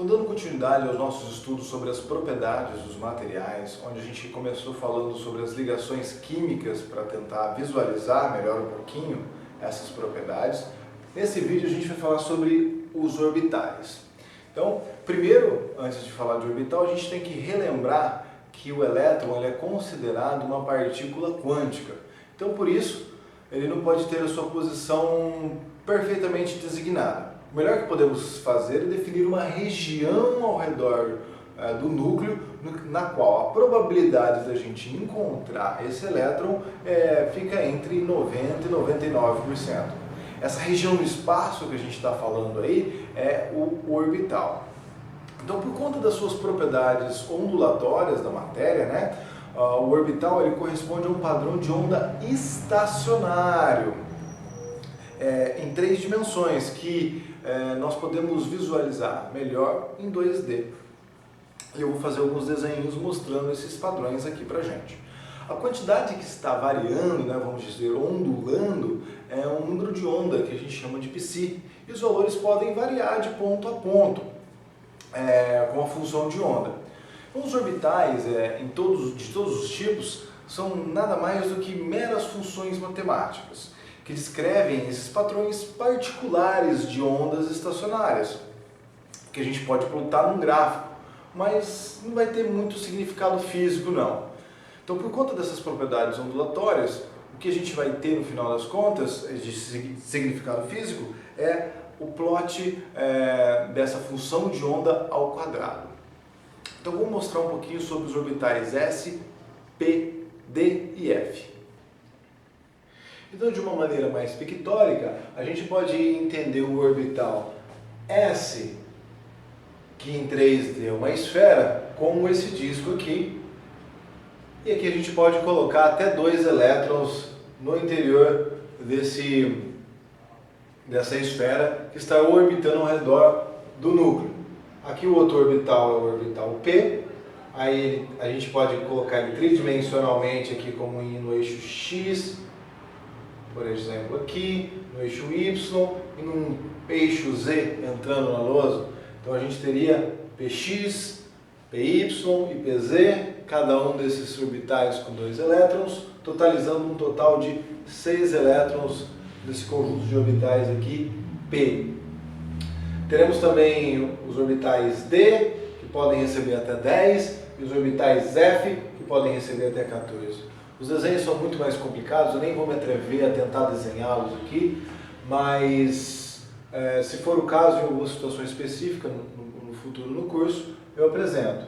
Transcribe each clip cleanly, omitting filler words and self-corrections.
Então, dando continuidade aos nossos estudos sobre as propriedades dos materiais, onde a gente começou falando sobre as ligações químicas para tentar visualizar melhor um pouquinho essas propriedades, nesse vídeo a gente vai falar sobre os orbitais. Então, primeiro, antes de falar de orbital, a gente tem que relembrar que o elétron ele é considerado uma partícula quântica. Então, por isso, ele não pode ter a sua posição perfeitamente designada. O melhor que podemos fazer é definir uma região ao redor do núcleo, na qual a probabilidade da gente encontrar esse elétron fica entre 90% e 99%. Essa região do espaço que a gente está falando aí é o orbital. Então, por conta das suas propriedades ondulatórias da matéria, o orbital ele corresponde a um padrão de onda estacionário em 3 dimensões que nós podemos visualizar melhor em 2D. Eu vou fazer alguns desenhos mostrando esses padrões aqui pra gente. A quantidade que está variando, vamos dizer, ondulando, é um número de onda que a gente chama de π. E os valores podem variar de ponto a ponto, com a função de onda. Então, os orbitais de todos os tipos são nada mais do que meras funções matemáticas, que descrevem esses padrões particulares de ondas estacionárias, que a gente pode plotar num gráfico, mas não vai ter muito significado físico não. Então, por conta dessas propriedades ondulatórias, o que a gente vai ter no final das contas de significado físico é o plot dessa função de onda ao quadrado. Então, vou mostrar um pouquinho sobre os orbitais S, P, D e F. Então, de uma maneira mais pictórica, a gente pode entender o orbital S, que em 3D é uma esfera, como esse disco aqui. E aqui a gente pode colocar até 2 elétrons no interior dessa esfera que está orbitando ao redor do núcleo. Aqui o outro orbital é o orbital P. Aí a gente pode colocar ele tridimensionalmente aqui como no eixo X, por exemplo aqui, no eixo Y e no eixo Z entrando na lousa. Então a gente teria Px, Py e Pz, cada um desses orbitais com 2 elétrons, totalizando um total de 6 elétrons desse conjunto de orbitais aqui, P. Teremos também os orbitais D, que podem receber até 10, e os orbitais F, que podem receber até 14. Os desenhos são muito mais complicados, eu nem vou me atrever a tentar desenhá-los aqui, mas se for o caso, em alguma situação específica no futuro no curso, eu apresento.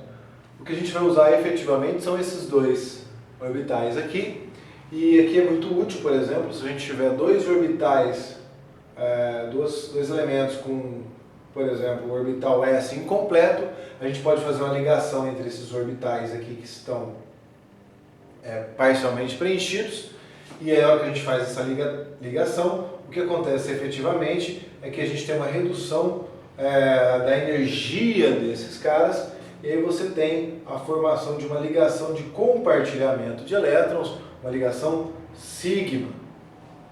O que a gente vai usar efetivamente são esses 2 orbitais aqui, e aqui é muito útil, por exemplo, se a gente tiver 2 orbitais, dois elementos com, por exemplo, o orbital S incompleto, a gente pode fazer uma ligação entre esses orbitais aqui que estão parcialmente preenchidos, e aí, na hora que a gente faz essa ligação, o que acontece efetivamente é que a gente tem uma redução da energia desses caras, e aí você tem a formação de uma ligação de compartilhamento de elétrons, uma ligação sigma,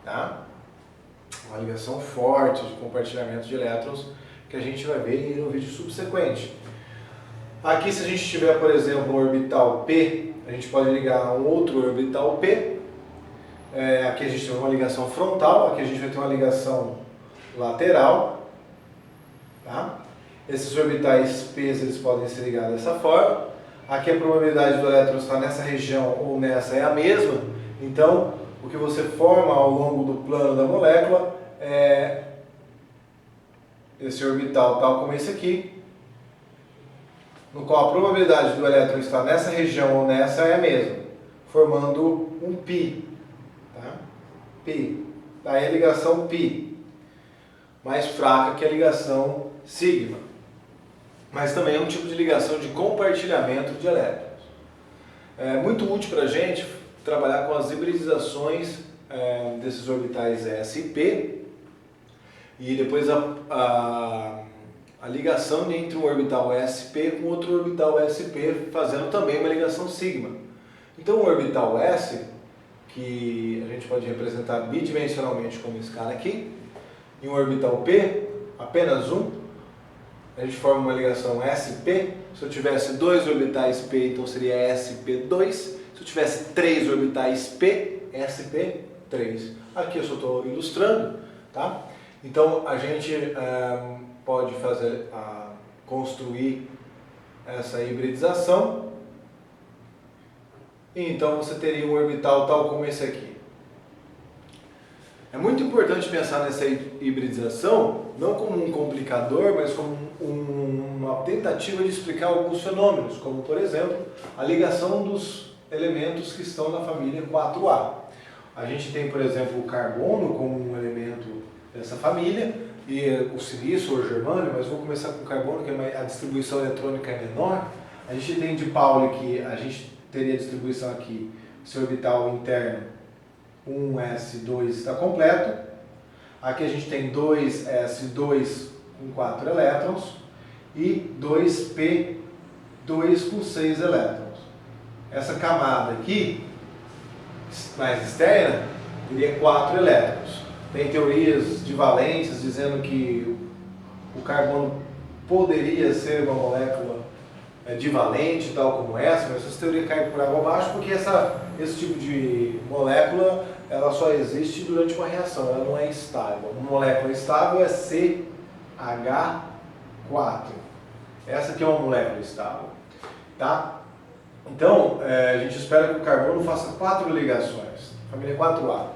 tá? Uma ligação forte de compartilhamento de elétrons que a gente vai ver no vídeo subsequente. Aqui, se a gente tiver, por exemplo, um orbital P, a gente pode ligar a um outro orbital P. Aqui a gente tem uma ligação frontal, aqui a gente vai ter uma ligação lateral. Tá? Esses orbitais P eles podem ser ligados dessa forma. Aqui a probabilidade do elétron estar nessa região ou nessa é a mesma. Então, o que você forma ao longo do plano da molécula é esse orbital tal como esse aqui, no qual a probabilidade do elétron estar nessa região ou nessa é a mesma, formando um π. Tá? Π. Daí a ligação π, mais fraca que a ligação sigma. Mas também é um tipo de ligação de compartilhamento de elétrons. É muito útil para a gente trabalhar com as hibridizações desses orbitais S e P, e depois a ligação entre um orbital SP com outro orbital SP, fazendo também uma ligação sigma. Então o orbital S, que a gente pode representar bidimensionalmente como esse cara aqui, e um orbital P, apenas um, a gente forma uma ligação sp. Se eu tivesse 2 orbitais p, então seria sp2. Se eu tivesse 3 orbitais p, sp3. Aqui eu só estou ilustrando, tá? Então a gente pode construir essa hibridização. E então você teria um orbital tal como esse aqui. É muito importante pensar nessa hibridização não como um complicador, mas como uma tentativa de explicar alguns fenômenos, como por exemplo a ligação dos elementos que estão na família 4A. A gente tem, por exemplo, o carbono como um elemento dessa família, e o silício ou o germânio, mas vou começar com o carbono, que a distribuição eletrônica é menor. A gente tem de Pauli que a gente teria a distribuição aqui, seu orbital interno 1s2 está completo. Aqui a gente tem 2s2 com 4 elétrons e 2p2 com 6 elétrons. Essa camada aqui, mais externa, teria 4 elétrons. Tem teorias de valências dizendo que o carbono poderia ser uma molécula divalente, tal como essa, mas essa teoria cai por água abaixo porque esse tipo de molécula ela só existe durante uma reação, ela não é estável. Uma molécula estável é CH4. Essa aqui é uma molécula estável, tá? Então, a gente espera que o carbono faça 4 ligações, família 4A.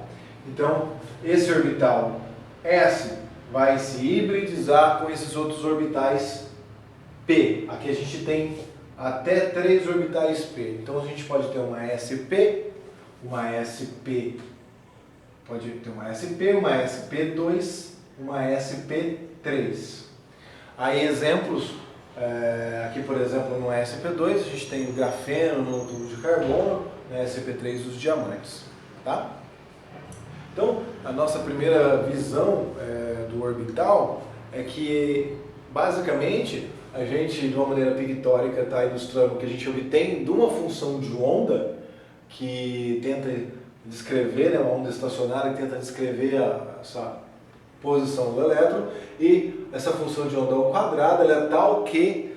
Então, esse orbital S vai se hibridizar com esses outros orbitais P. Aqui a gente tem até 3 orbitais P. Então, a gente pode ter uma SP, uma SP, pode ter uma SP, uma SP2, uma SP3. Aí, exemplos. Aqui, por exemplo, no sp2 a gente tem o grafeno no tubo de carbono, no sp3 os diamantes, tá? Então, a nossa primeira visão do orbital é que, basicamente, a gente, de uma maneira pictórica, está ilustrando o que a gente obtém de uma função de onda que tenta descrever, né, uma onda estacionária que tenta descrever essa posição do elétron, e essa função de onda ao quadrado ela é tal que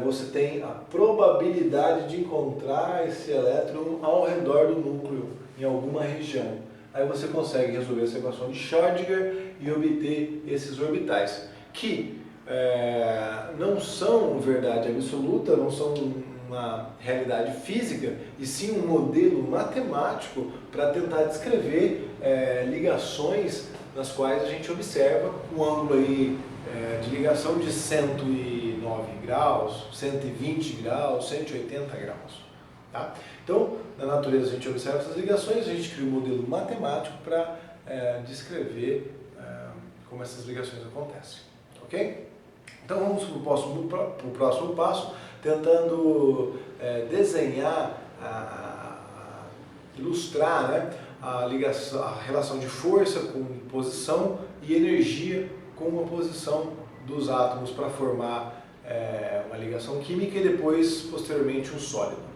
você tem a probabilidade de encontrar esse elétron ao redor do núcleo, em alguma região. Aí você consegue resolver essa equação de Schrödinger e obter esses orbitais, que não são verdade absoluta, não são uma realidade física, e sim um modelo matemático para tentar descrever ligações nas quais a gente observa um ângulo aí, de ligação de 109 graus, 120 graus, 180 graus. Tá? Então, na natureza a gente observa essas ligações, a gente cria um modelo matemático para descrever como essas ligações acontecem. Ok? Então vamos para o próximo passo, tentando desenhar, ilustrar, né, a relação de força com posição e energia com a posição dos átomos para formar uma ligação química e depois, posteriormente, um sólido.